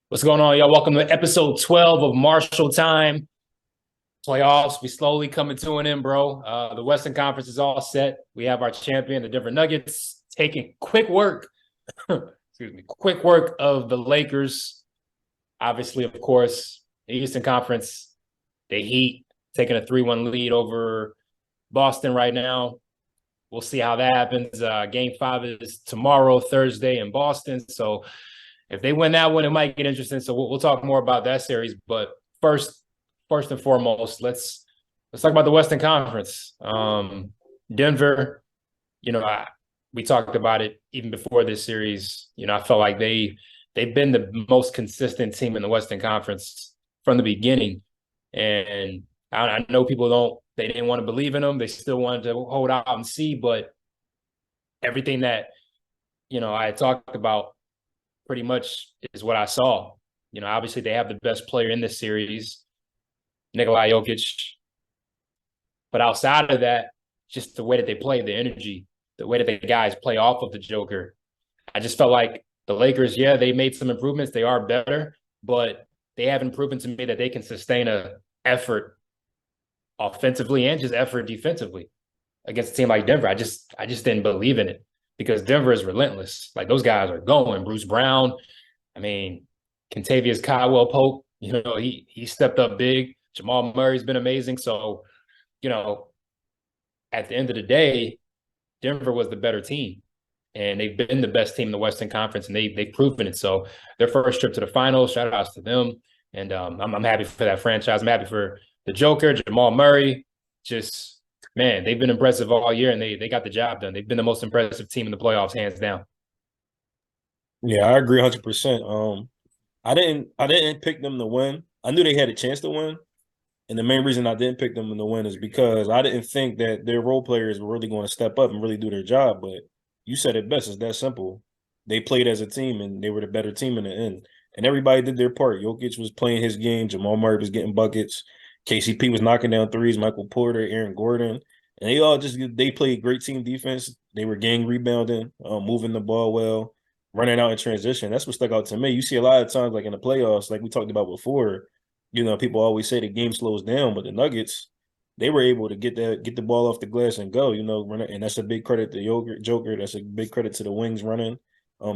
What's going on, y'all? Welcome to episode 12 of Marshall Time. Playoffs, we slowly coming to an end, bro. The Western Conference is all set. We have our champion, the Denver Nuggets, taking quick work, quick work of the Lakers. Obviously, of course, the Eastern Conference, the Heat taking a 3-1 lead over Boston right now. We'll see how that happens. Game 5 is tomorrow, Thursday in Boston. So if they win that one, it might get interesting. So we'll talk more about that series. But first and foremost, let's talk about the Western Conference. Denver, we talked about it even before this series. I felt like they've been the most consistent team in the Western Conference from the beginning. And I know people they didn't want to believe in them. They still wanted to hold out and see, but everything that, I had talked about pretty much is what I saw. Obviously they have the best player in this series, Nikola Jokic. But outside of that, just the way that they play, the energy, the way that the guys play off of the Joker. I just felt like the Lakers, they made some improvements. They are better, but they haven't proven to me that they can sustain a effort offensively and just effort defensively against a team like Denver. I just didn't believe in it because Denver is relentless. Like those guys are going. Bruce Brown, Kentavious Caldwell-Pope, he stepped up big. Jamal Murray's been amazing. So, at the end of the day, Denver was the better team. And they've been the best team in the Western Conference, and they've proven it. So their first trip to the finals, shout outs to them. And I'm happy for that franchise. I'm happy for the Joker, Jamal Murray. Just, man, they've been impressive all year, and they got the job done. They've been the most impressive team in the playoffs, hands down. Yeah, I agree 100%. I didn't pick them to win. I knew they had a chance to win, and the main reason I didn't pick them to win is because I didn't think that their role players were really going to step up and really do their job. But you said it best. It's that simple. They played as a team, and they were the better team in the end. And everybody did their part. Jokic was playing his game. Jamal Murray was getting buckets. KCP was knocking down threes. Michael Porter, Aaron Gordon, and they played great team defense. They were gang rebounding, moving the ball well, running out in transition. That's what stuck out to me. You see a lot of times, like in the playoffs, like we talked about before. People always say the game slows down, but the Nuggets, they were able to get the ball off the glass and go. And that's a big credit to Joker. That's a big credit to the wings running.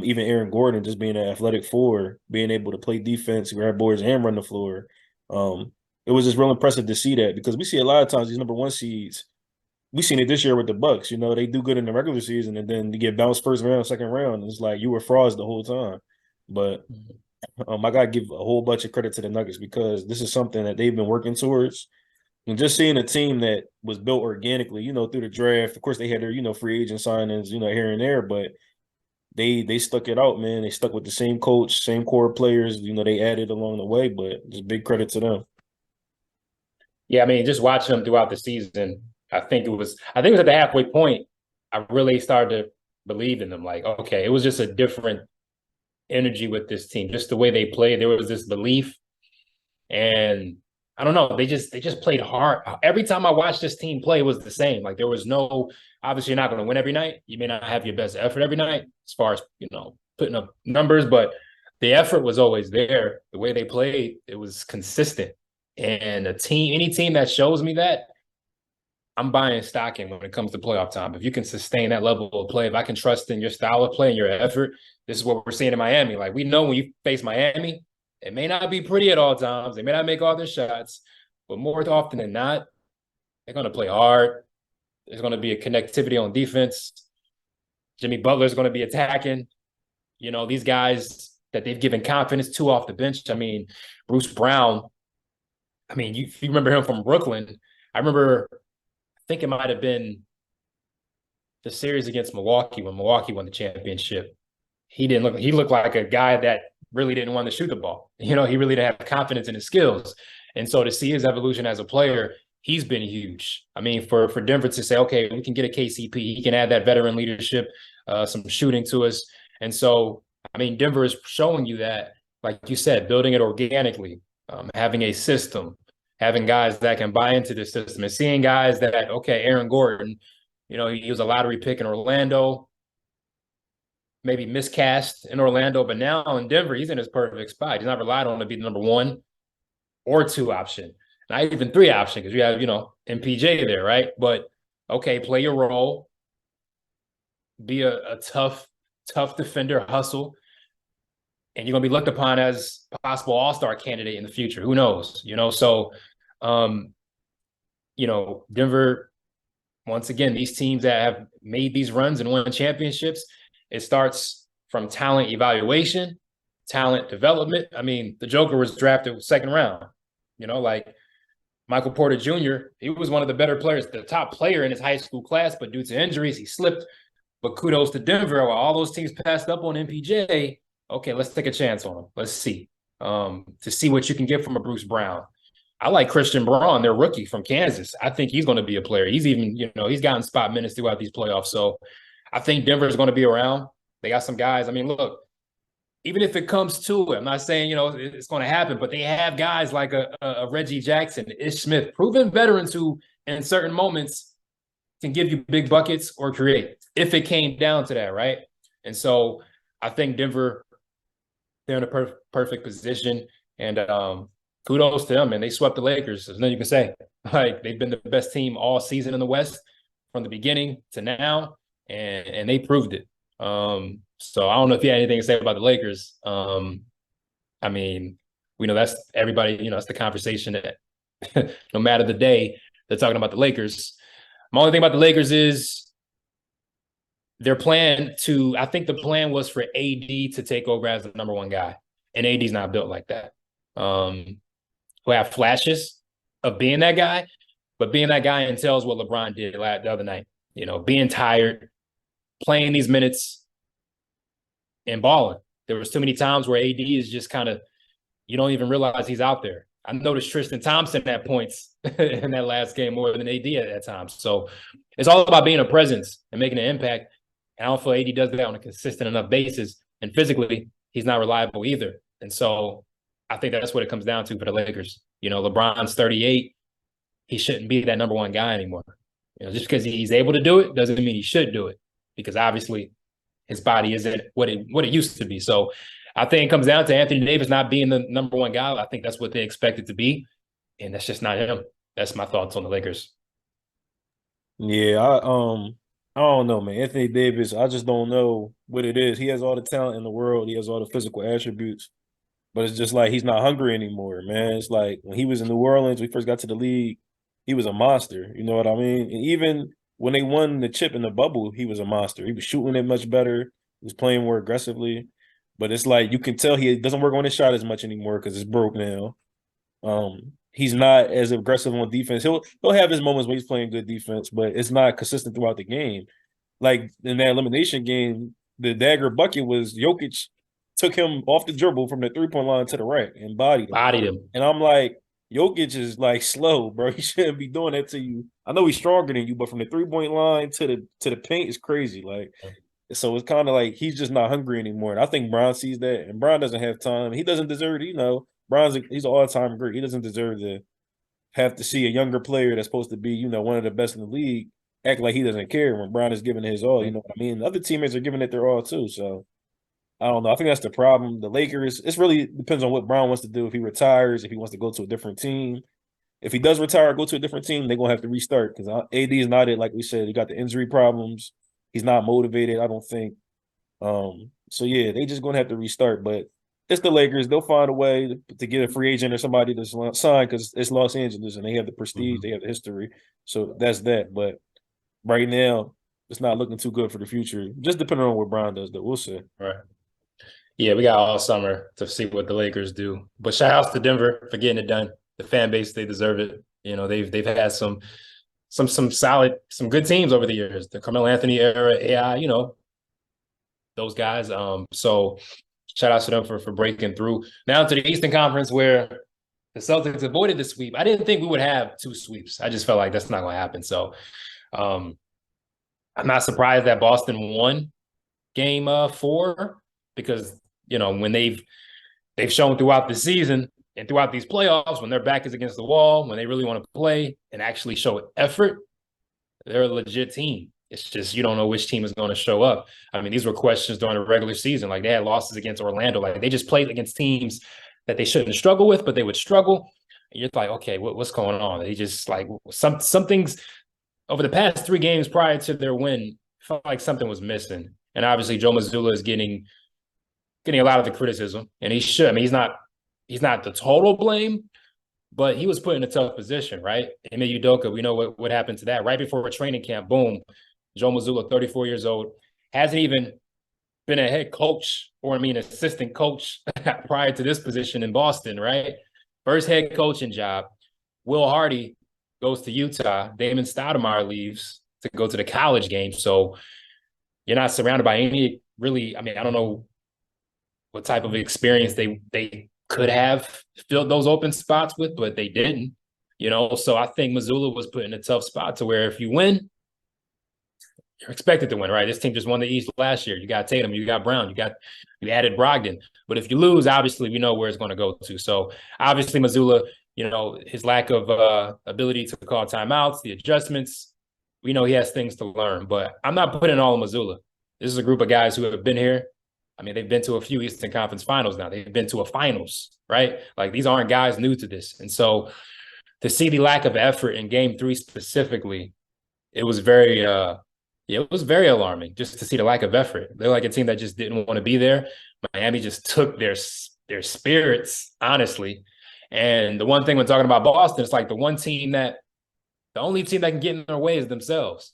Even Aaron Gordon just being an athletic forward, being able to play defense, grab boards, and run the floor. It was just real impressive to see that because we see a lot of times these number one seeds. We seen it this year with the Bucks. They do good in the regular season, and then you get bounced first round, second round. And it's like you were frauds the whole time. But I gotta give a whole bunch of credit to the Nuggets because this is something that they've been working towards. And just seeing a team that was built organically, through the draft. Of course, they had their, free agent signings, here and there, but they stuck it out, man. They stuck with the same coach, same core players. They added along the way, but just big credit to them. Yeah, just watching them throughout the season, I think it was at the halfway point, I really started to believe in them. Like, okay, it was just a different energy with this team, just the way they played. There was this belief, and I don't know, they just played hard. Every time I watched this team play, it was the same. Like there was no, obviously you're not going to win every night. You may not have your best effort every night as far as putting up numbers, but the effort was always there. The way they played, it was consistent. And any team that shows me that, I'm buying stock in when it comes to playoff time. If you can sustain that level of play, if I can trust in your style of play and your effort, this is what we're seeing in Miami. Like we know when you face Miami, it may not be pretty at all times. They may not make all their shots, but more often than not, they're going to play hard. There's going to be a connectivity on defense. Jimmy Butler's going to be attacking. These guys that they've given confidence to off the bench. Bruce Brown. You remember him from Brooklyn. I think it might have been the series against Milwaukee when Milwaukee won the championship. He looked like a guy that really didn't want to shoot the ball. He really didn't have confidence in his skills. And so to see his evolution as a player, he's been huge. For Denver to say, okay, we can get a KCP, he can add that veteran leadership, some shooting to us. And so, Denver is showing you that, like you said, building it organically, having a system, having guys that can buy into the system and seeing guys that, okay, Aaron Gordon, he was a lottery pick in Orlando. maybe miscast in Orlando, but now in Denver, he's in his perfect spot. He's not relied on to be the number 1 or 2 option, not even 3 option, because you have, MPJ there, right? But okay, play your role, be a tough defender, hustle, and you're gonna be looked upon as a possible all-star candidate in the future. Who knows? So um, Denver, once again, these teams that have made these runs and won championships, it starts from talent evaluation, talent development. I mean, the Joker was drafted 2nd round, like Michael Porter Jr., he was one of the better players, the top player in his high school class, but due to injuries, he slipped. But kudos to Denver. While all those teams passed up on MPJ, okay, let's take a chance on him. Let's see. To see what you can get from a Bruce Brown. I like Christian Braun, their rookie from Kansas. I think he's going to be a player. He's even, he's gotten spot minutes throughout these playoffs. So I think Denver is going to be around. They got some guys. I mean, look, even if it comes to it, I'm not saying, it's going to happen, but they have guys like a Reggie Jackson, Ish Smith, proven veterans who in certain moments can give you big buckets or create if it came down to that, right? And so I think Denver, they're in a perfect position. And kudos to them, and they swept the Lakers. There's nothing you can say. Like, they've been the best team all season in the West from the beginning to now, and they proved it. So I don't know if you had anything to say about the Lakers. I mean, we know that's everybody, that's the conversation that no matter the day, they're talking about the Lakers. My only thing about the Lakers is their plan I think the plan was for AD to take over as the number 1 guy, and AD's not built like that. Who have flashes of being that guy, but being that guy entails what LeBron did the other night, being tired, playing these minutes, and balling. There was too many times where AD is just kind of, you don't even realize he's out there. I noticed Tristan Thompson at points in that last game more than AD at that time. So it's all about being a presence and making an impact. And I don't feel AD does that on a consistent enough basis. And physically, he's not reliable either. And so I think that's what it comes down to for the Lakers. LeBron's 38. He shouldn't be that number 1 guy anymore. Just because he's able to do it doesn't mean he should do it, because obviously his body isn't what it used to be. So I think it comes down to Anthony Davis not being the number 1 guy. I think that's what they expect it to be, and that's just not him. That's my thoughts on the Lakers. Yeah, I don't know, man. Anthony Davis, I just don't know what it is. He has all the talent in the world. He has all the physical attributes, but it's just like he's not hungry anymore, man. It's like when he was in New Orleans, we first got to the league, he was a monster. You know what I mean? And even when they won the chip in the bubble, he was a monster. He was shooting it much better. He was playing more aggressively. But it's like you can tell he doesn't work on his shot as much anymore because it's broke now. He's not as aggressive on defense. He'll have his moments when he's playing good defense, but it's not consistent throughout the game. Like in that elimination game, the dagger bucket was Jokic took him off the dribble from the 3-point line to the rack and bodied him. And I'm like, Jokic is like slow, bro. He shouldn't be doing that to you. I know he's stronger than you, but from the 3-point line to the paint is crazy. Like, so it's kind of like he's just not hungry anymore. And I think Bron sees that, and Bron doesn't have time. He doesn't deserve it, he's an all-time great. He doesn't deserve to have to see a younger player that's supposed to be, one of the best in the league act like he doesn't care when Bron is giving his all. You know what I mean? Other teammates are giving it their all too. So I don't know. I think that's the problem. The Lakers, it really depends on what Bron wants to do. If he retires, if he wants to go to a different team. If he does retire, go to a different team, they're going to have to restart because AD is not it. Like we said, he got the injury problems. He's not motivated, I don't think. So, yeah, they just going to have to restart. But it's the Lakers. They'll find a way to get a free agent or somebody to sign because it's Los Angeles and they have the prestige, they have the history. So that's that. But right now, it's not looking too good for the future. Just depending on what Bron does, though. We'll see. Right. Yeah, we got all summer to see what the Lakers do. But shout outs to Denver for getting it done. The fan base, they deserve it. They've had some solid, some good teams over the years. The Carmelo Anthony era, AI, those guys. So shout out to them for breaking through. Now to the Eastern Conference, where the Celtics avoided the sweep. I didn't think we would have 2 sweeps. I just felt like that's not going to happen. So I'm not surprised that Boston won game 4 because, when they've shown throughout the season and throughout these playoffs, when their back is against the wall, when they really want to play and actually show effort, they're a legit team. It's just you don't know which team is going to show up. I mean, these were questions during the regular season. Like they had losses against Orlando. Like they just played against teams that they shouldn't struggle with, but they would struggle. And you're like, okay, what's going on? They just like some things over the past 3 games prior to their win felt like something was missing. And obviously, Joe Mazzulla is getting a lot of the criticism, and he should. I mean, he's not the total blame, but he was put in a tough position, right? Ime Udoka, we know what happened to that. Right before a training camp, boom, Joe Mazzulla, 34 years old, hasn't even been a head coach or, I mean, assistant coach prior to this position in Boston, right? First head coaching job. Will Hardy goes to Utah. Damon Stoudemire leaves to go to the college game. So you're not surrounded by any really, I mean, I don't know what type of experience they could have filled those open spots with, but they didn't. So I think Mazzulla was put in a tough spot to where if you win, you're expected to win, right? This team just won the East last year. You got Tatum, you got Brown, you added Brogdon. But if you lose, obviously we know where it's going to go to. So obviously Mazzulla, his lack of ability to call timeouts, the adjustments, we know he has things to learn. But I'm not putting it all on Mazzulla. This is a group of guys who have been here. I mean, they've been to a few Eastern Conference finals now. They've been to a finals, right? Like these aren't guys new to this. And so to see the lack of effort in game 3 specifically, it was very it was very alarming just to see the lack of effort. They're like a team that just didn't want to be there. Miami just took their spirits, honestly. And the one thing when talking about Boston, it's like the only team that can get in their way is themselves.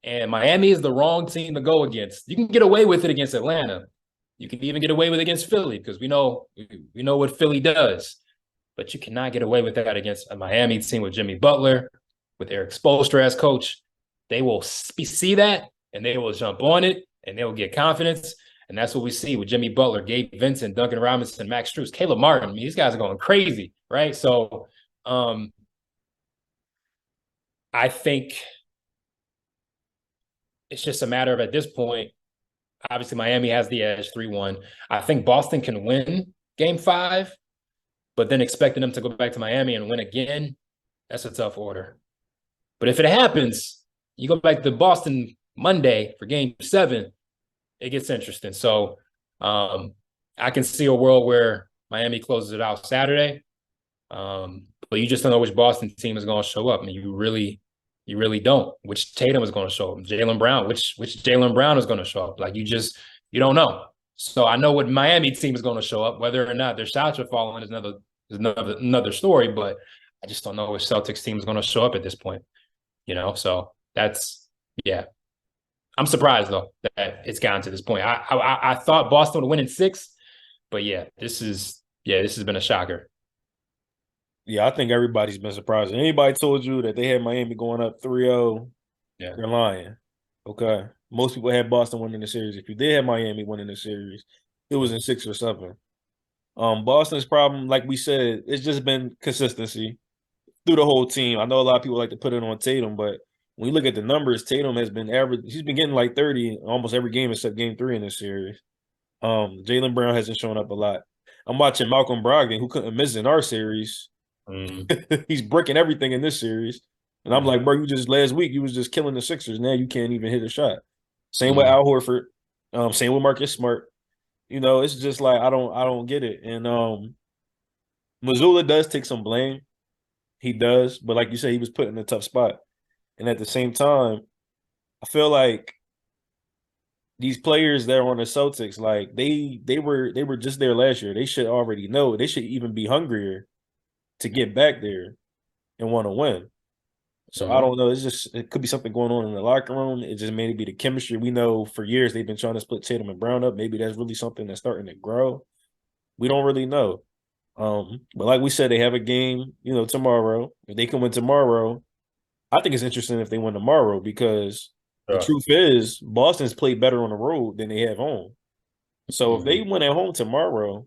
And Miami is the wrong team to go against. You can get away with it against Atlanta. You can even get away with it against Philly because we know what Philly does. But you cannot get away with that against a Miami team with Jimmy Butler, with Eric Spoelstra as coach. They will see that and they will jump on it and they will get confidence. And that's what we see with Jimmy Butler, Gabe Vincent, Duncan Robinson, Max Strus, Caleb Martin. I mean, these guys are going crazy, right? So I think it's just a matter of at this point, obviously Miami has the edge 3-1. I think Boston can win game 5, but then expecting them to go back to Miami and win again, that's a tough order. But if it happens, you go back to Boston Monday for game 7, it gets interesting. So I can see a world where Miami closes it out Saturday, but you just don't know which Boston team is going to show up. I mean, you really don't. Which Tatum is going to show up, Jaylen Brown, which Jaylen Brown is going to show up. Like you don't know. So I know what Miami team is going to show up. Whether or not their shots are falling is another story. But I just don't know which Celtics team is going to show up at this point. So that's I'm surprised though that it's gotten to this point. I thought Boston would win in 6, but this has been a shocker. Yeah, I think everybody's been surprised. Anybody told you that they had Miami going up 3-0, they're lying. Okay. Most people had Boston winning the series. If you did have Miami winning the series, it was in 6 or 7. Boston's problem, like we said, it's just been consistency through the whole team. I know a lot of people like to put it on Tatum, but when you look at the numbers, Tatum has been average. He's been getting like 30 almost every game except game 3 in this series. Jaylen Brown hasn't shown up a lot. I'm watching Malcolm Brogdon, who couldn't miss in our series. He's breaking everything in this series. And I'm like, bro, last week you was just killing the Sixers. Now you can't even hit a shot. Same with Al Horford. Same with Marcus Smart. It's just like I don't get it. And Mazzulla does take some blame. He does, but like you said, he was put in a tough spot. And at the same time, I feel like these players that are on the Celtics, like they were just there last year. They should already know. They should even be hungrier to get back there and want to win. So I don't know. It could be something going on in the locker room. It just may be the chemistry. We know for years they've been trying to split Tatum and Brown up. Maybe that's really something that's starting to grow. We don't really know. But like we said, they have a game, tomorrow. If they can win tomorrow, I think it's interesting if they win tomorrow because the truth is Boston's played better on the road than they have home. So if they win at home tomorrow,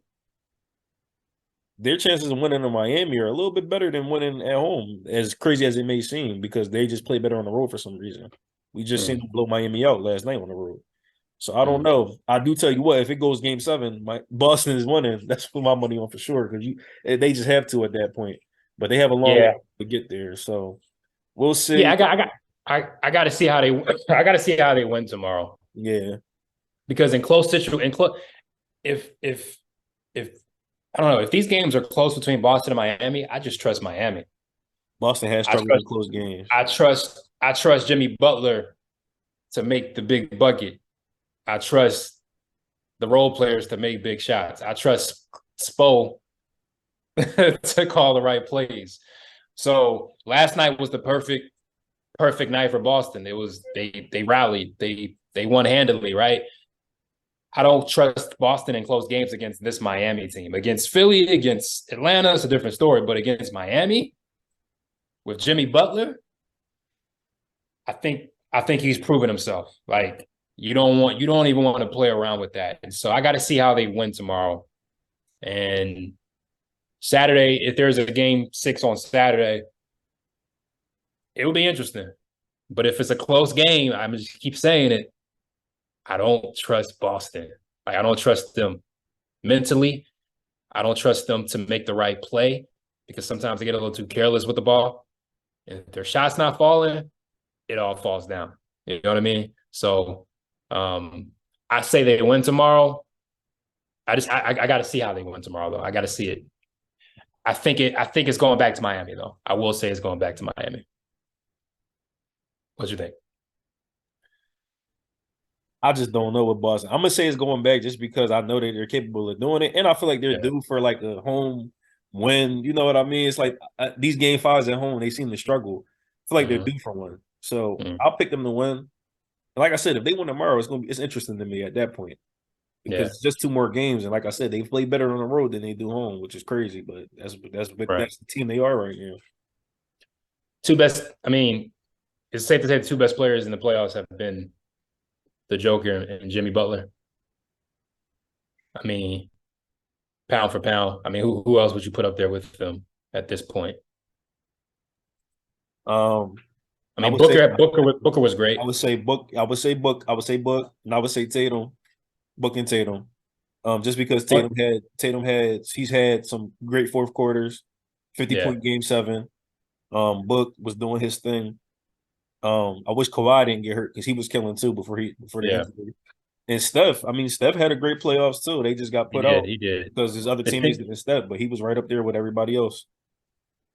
their chances of winning in Miami are a little bit better than winning at home, as crazy as it may seem, because they just play better on the road for some reason. We just seen them blow Miami out last night on the road. So I don't know. I do tell you what, if it goes game 7, Boston is winning. That's put my money on for sure because they just have to at that point. But they have a long way to get there. So we'll see. Yeah, I got to see how they I got to see how they win tomorrow Yeah, because in close situ in close if I don't know if these games are close between Boston and Miami, I just trust Miami. Boston has I struggled in trust close games. I trust Jimmy Butler to make the big bucket. I trust the role players to make big shots. I trust Spo to call the right plays. So last night was the perfect night for Boston. It was they rallied, they won handily, right? I don't trust Boston in close games against this Miami team. Against Philly, against Atlanta, it's a different story. But against Miami with Jimmy Butler, I think he's proven himself. Like you don't even want to play around with that. And so I got to see how they win tomorrow. And Saturday, if there's a game 6 on Saturday, it will be interesting. But if it's a close game, I'm just keep saying it. I don't trust Boston. Like I don't trust them mentally. I don't trust them to make the right play because sometimes they get a little too careless with the ball. And if their shot's not falling, it all falls down. You know what I mean? So I say they win tomorrow. I got to see how they win tomorrow though. I got to see it. I think it's going back to Miami though. I will say it's going back to Miami. What you think? I just don't know with Boston. I'm gonna say it's going back just because I know that they're capable of doing it, and I feel like they're Yeah. due for like a home win. You know what I mean? It's like these game fives at home, they seem to struggle. I feel like they're Mm-hmm. due for one, so Mm-hmm. I'll pick them to win. And like I said, if they win tomorrow, it's interesting to me at that point because Yeah. it's just two more games, and like I said, they play better on the road than they do home, which is crazy. But Right. that's the team they are right now. Two best. I mean, it's safe to say the two best players in the playoffs have been the Joker and Jimmy Butler. I mean, pound for pound. I mean, who else would you put up there with them at this point? Um, I I mean, would say Booker was great. I would say Book. I would say Book. I would say Book, and I would say Tatum. Book and Tatum. Just because What? Tatum had he's had some great fourth quarters, 50 Yeah, point game 7. Book was doing his thing. I wish Kawhi didn't get hurt because he was killing too before the yeah, injury. And Steph, I mean, Steph had a great playoffs too. They just got he put did. out He did. because his other The teammates thing, didn't step, but he was right up there with everybody else.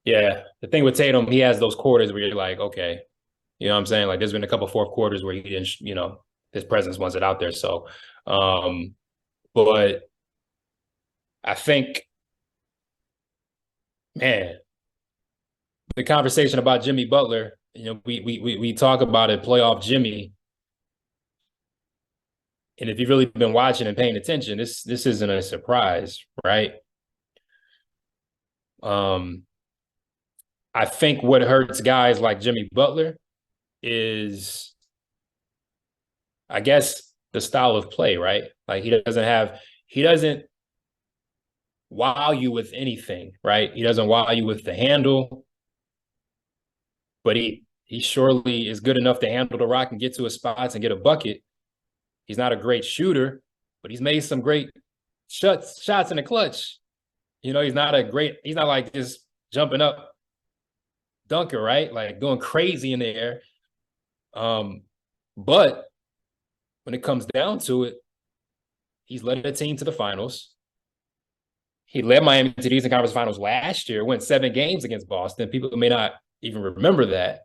yeah, the thing with Tatum, he has those quarters where you're like, okay, you know what I'm saying? Like, there's been a couple fourth quarters where he didn't, his presence wasn't out there. So, um, but I think, man, the conversation about Jimmy Butler, we talk about it, playoff Jimmy. And if you've really been watching and paying attention, this isn't a surprise, right? Um, I think what hurts guys like Jimmy Butler is, I guess, the style of play, right? Like he doesn't wow you with anything, right? He doesn't wow you with the handle, but he surely is good enough to handle the rock and get to his spots and get a bucket. He's not a great shooter, but he's made some great shots in the clutch. He's not like this jumping up dunker, right? Like going crazy in the air. But when it comes down to it, he's led a team to the finals. He led Miami to the Eastern Conference Finals last year, went 7 games against Boston. People may not even remember that.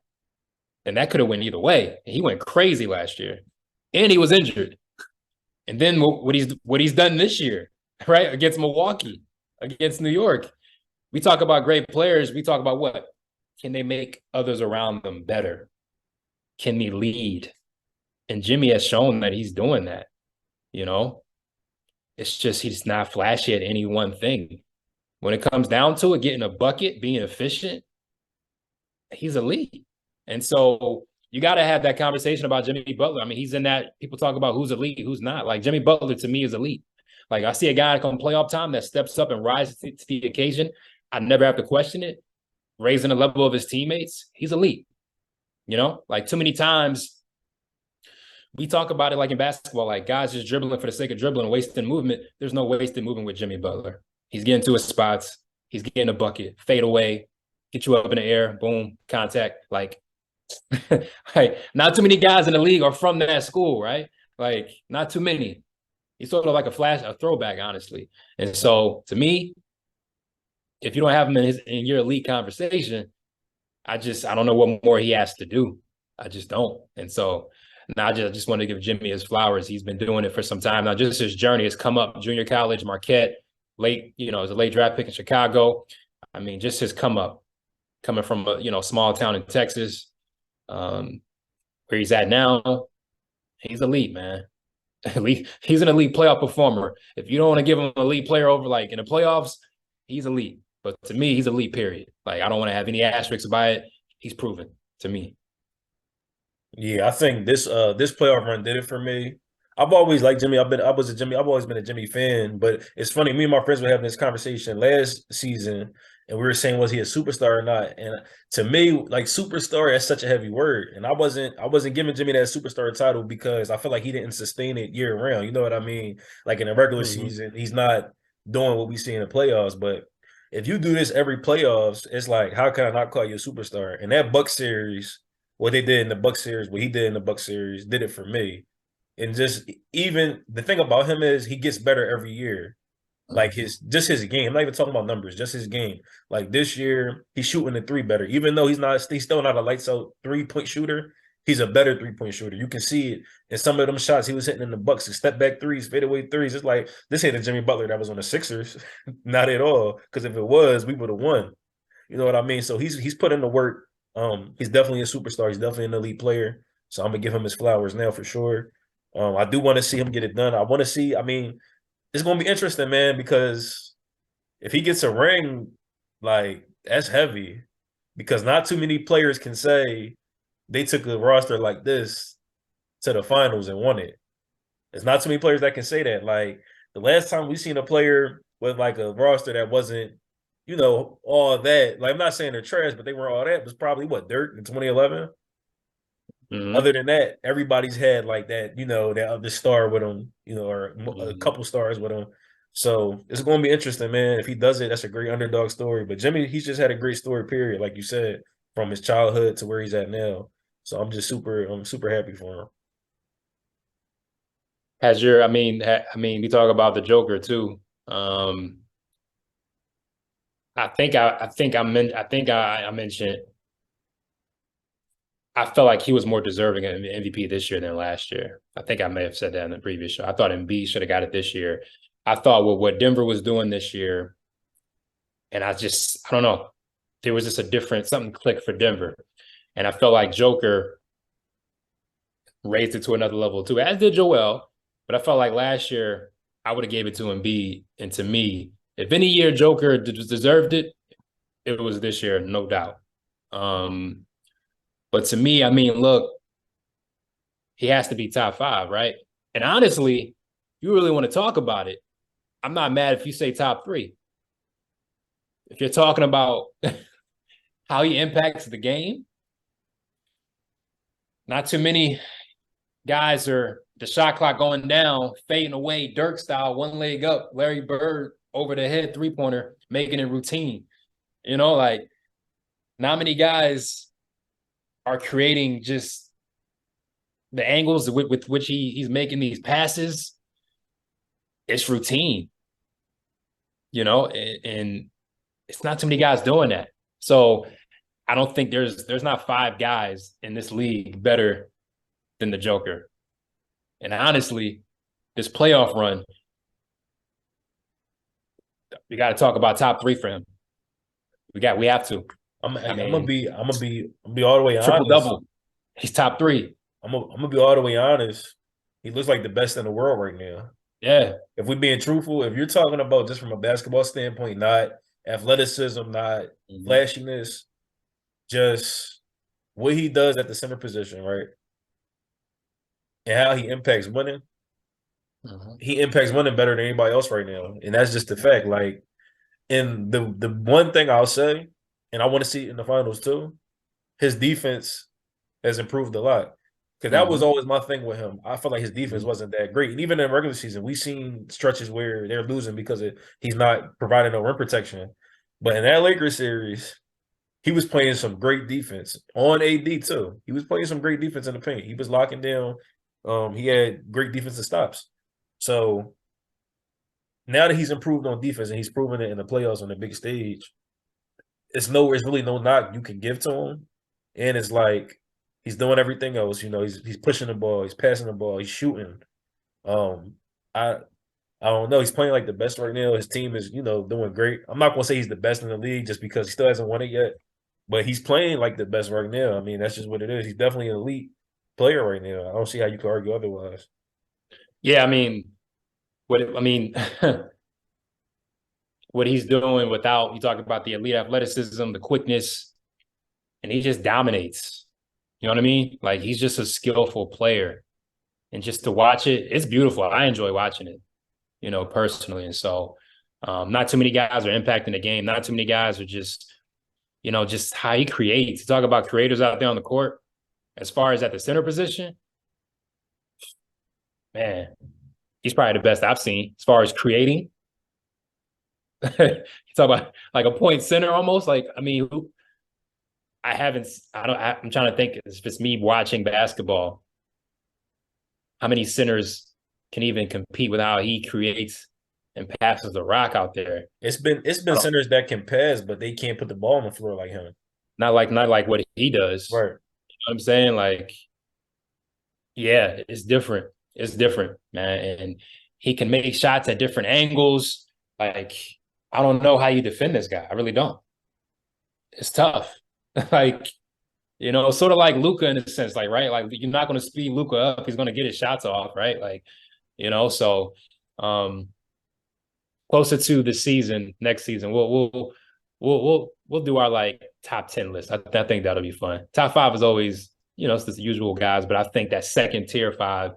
And that could have went either way. And he went crazy last year. And he was injured. And then what he's done this year, right? Against Milwaukee, against New York. We talk about great players. We talk about what? Can they make others around them better? Can he lead? And Jimmy has shown that he's doing that, you know? It's just he's not flashy at any one thing. When it comes down to it, getting a bucket, being efficient, he's elite. And so you got to have that conversation about Jimmy Butler. I mean, he's in that people talk about who's elite, who's not. Like Jimmy Butler to me is elite. Like I see a guy come playoff time that steps up and rises to the occasion. I never have to question it. Raising the level of his teammates, he's elite. Like too many times we talk about it like in basketball, like guys just dribbling for the sake of dribbling, wasting movement. There's no wasted movement with Jimmy Butler. He's getting to his spots. He's getting a bucket, fade away, get you up in the air, boom, contact. Like Like, not too many guys in the league are from that school, right? Like, not too many. He's sort of like a throwback, honestly. And so, to me, if you don't have him in your elite conversation, I don't know what more he has to do. I just don't. And so now I just want to give Jimmy his flowers. He's been doing it for some time now. Just his journey has come up. Junior college, Marquette, late, as a late draft pick in Chicago. I mean, just his come up, coming from a small town in Texas, um, where he's at now. He's elite, man. Elite. He's an elite playoff performer. If you don't want to give him an elite player over like in the playoffs, he's elite. But to me, he's elite. Period. Like I don't want to have any asterisks about it. He's proven to me. Yeah, I think this playoff run did it for me. I've always liked Jimmy. I've always been a Jimmy fan. But it's funny, me and my friends were having this conversation last season, and we were saying, was he a superstar or not? And to me, like superstar, that's such a heavy word. And I wasn't giving Jimmy that superstar title because I feel like he didn't sustain it year round. You know what I mean? Like in a regular Mm-hmm. season, he's not doing what we see in the playoffs. But if you do this every playoffs, it's like, how can I not call you a superstar? And that Buck series, what they did in the Buck series, what he did in the Buck series, did it for me. And just even the thing about him is he gets better every year. Like his game. I'm not even talking about numbers, just his game. Like this year, he's shooting the three better. Even though he's still not a lights out 3-point shooter, he's a better 3-point shooter. You can see it in some of them shots he was hitting in the Bucks, step back threes, fadeaway threes. It's like this ain't a Jimmy Butler that was on the Sixers. Not at all. Because if it was, we would have won. You know what I mean? So he's put in the work. He's definitely a superstar. He's definitely an elite player. So I'm gonna give him his flowers now for sure. I do want to see him get it done. I want to see. I mean, it's gonna be interesting, man, because if he gets a ring, like that's heavy. Because not too many players can say they took a roster like this to the finals and won it. There's not too many players that can say that. Like the last time we seen a player with like a roster that wasn't, all that. Like I'm not saying they're trash, but they weren't all that. Was probably what Dirk in 2011. Mm-hmm. Other than that, everybody's had like that, that other star with them, or a Mm-hmm. couple stars with them. So it's going to be interesting, man. If he does it, that's a great underdog story. But Jimmy, he's just had a great story, period. Like you said, from his childhood to where he's at now. So I'm super happy for him. We talk about the Joker too. I mentioned I felt like he was more deserving of MVP this year than last year. I think I may have said that in the previous show. I thought Embiid should have got it this year. I thought with what Denver was doing this year, and I don't know, there was just something clicked for Denver. And I felt like Joker raised it to another level too, as did Joel. But I felt like last year I would have gave it to Embiid. And to me, if any year Joker deserved it, it was this year, no doubt. But to me, I mean, look, he has to be top five, right? And honestly, you really want to talk about it, I'm not mad if you say top three. If you're talking about how he impacts the game, not too many guys are the shot clock going down, fading away, Dirk style, one leg up, Larry Bird over the head, 3-pointer, making it routine. Like not many guys are creating just the angles with which he's making these passes. It's routine, and it's not too many guys doing that. So I don't think there's not five guys in this league better than the Joker. And honestly, this playoff run, we got to talk about top three for him. We have to. I'm gonna be all the way Triple honest. double. He's top three. I'm gonna be all the way honest. He looks like the best in the world right now. Yeah. If we're being truthful, if you're talking about just from a basketball standpoint, not athleticism, not Mm-hmm. flashiness, just what he does at the center position, right? And how he impacts winning. Mm-hmm. He impacts winning better than anybody else right now. And that's just the fact. Like, and the one thing I'll say, and I want to see it in the finals too, his defense has improved a lot. Because that was Mm-hmm. always my thing with him. I felt like his defense Mm-hmm. wasn't that great. And even in regular season, we've seen stretches where they're losing because he's not providing no rim protection. But in that Lakers series, he was playing some great defense on AD too. He was playing some great defense in the paint. He was locking down. He had great defensive stops. So now that he's improved on defense and he's proven it in the playoffs on the big stage, it's really no knock you can give to him. And it's like he's doing everything else. You know, he's pushing the ball, he's passing the ball, he's shooting. Um, I I don't know. He's playing like the best right now. His team is, doing great. I'm not gonna say he's the best in the league just because he still hasn't won it yet, but he's playing like the best right now. I mean, that's just what it is. He's definitely an elite player right now. I don't see how you could argue otherwise. Yeah, I mean, I mean, what he's doing without you talk about the elite athleticism, the quickness, and he just dominates. You know what I mean? Like he's just a skillful player, and just to watch it, it's beautiful. I enjoy watching it, personally. And so, not too many guys are impacting the game. Not too many guys are just, just how he creates. You talk about creators out there on the court. As far as at the center position, man, he's probably the best I've seen as far as creating. You talk about like a point center almost. Like, I mean, I'm trying to think if it's me watching basketball, how many centers can even compete with how he creates and passes the rock out there. It's been centers that can pass, but they can't put the ball on the floor like him. Not like what he does. Right. You know what I'm saying? Like, yeah, it's different. It's different, man. And he can make shots at different angles. Like, I don't know how you defend this guy. I really don't. It's tough. Like, sort of like Luka in a sense, like, right? Like, you're not going to speed Luka up. He's going to get his shots off, right? Like, so closer to the season, next season, we'll do our like top 10 list. I think that'll be fun. Top 5 is always, it's the usual guys, but I think that second tier 5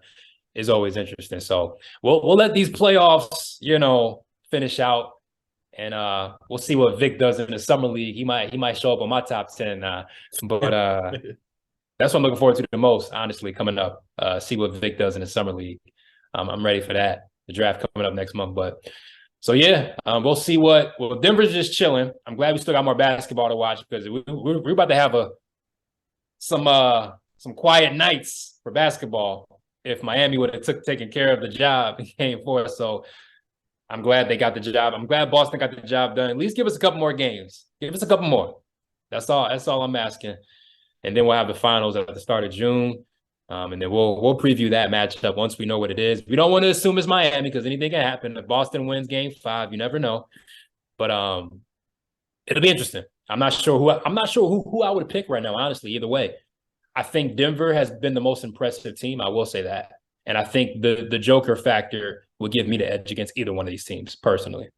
is always interesting. So we'll let these playoffs, finish out, and we'll see what Vic does in the summer league. He might show up on my top 10, but that's what I'm looking forward to the most, honestly, coming up. See what Vic does in the summer league. I'm ready for that. The draft coming up next month, but. So yeah, we'll see well, Denver's just chilling. I'm glad we still got more basketball to watch because we're about to have some quiet nights for basketball if Miami would have taken care of the job in game 4. So I'm glad they got the job. I'm glad Boston got the job done. At least give us a couple more games. Give us a couple more. That's all I'm asking. And then we'll have the finals at the start of June. And then we'll preview that matchup once we know what it is. We don't want to assume it's Miami because anything can happen. If Boston wins game 5, you never know. But it'll be interesting. I'm not sure who I would pick right now, honestly, either way. I think Denver has been the most impressive team. I will say that. And I think the Joker factor will give me the edge against either one of these teams, personally.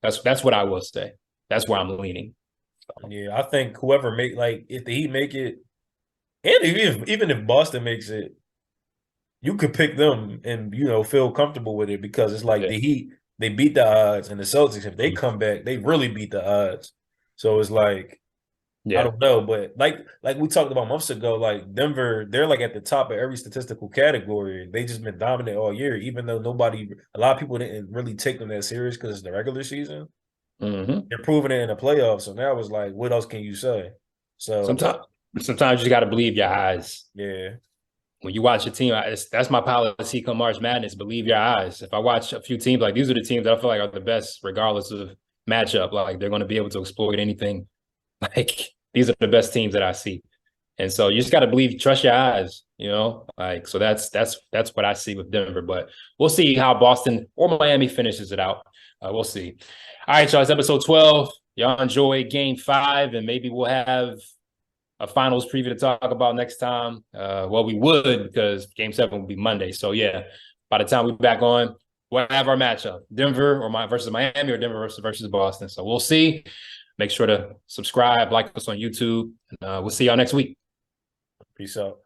That's what I will say. That's where I'm leaning. So. Yeah, I think whoever if the Heat make it, and even if Boston makes it, you could pick them and feel comfortable with it because it's like the Heat, they beat the odds, and the Celtics, if they come back, they really beat the odds. So it's like, I don't know, but like we talked about months ago, like Denver, they're like at the top of every statistical category. They just been dominant all year, even though a lot of people didn't really take them that serious because it's the regular season. Mm-hmm. They're proving it in the playoffs. So now it's like, what else can you say? So sometimes you just got to believe your eyes. Yeah. When you watch a team, that's my policy come March Madness. Believe your eyes. If I watch a few teams, like these are the teams that I feel like are the best, regardless of matchup. Like they're going to be able to exploit anything. Like these are the best teams that I see, and so you just got to believe, trust your eyes. Like so that's what I see with Denver. But we'll see how Boston or Miami finishes it out. We'll see. All right, y'all. It's episode 12. Y'all enjoy game 5, and maybe we'll have a finals preview to talk about next time. Well, we would because game 7 will be Monday. So yeah, by the time we're back on, we'll have our matchup: Denver versus Miami, or Denver versus Boston. So we'll see. Make sure to subscribe, like us on YouTube. And we'll see y'all next week. Peace out.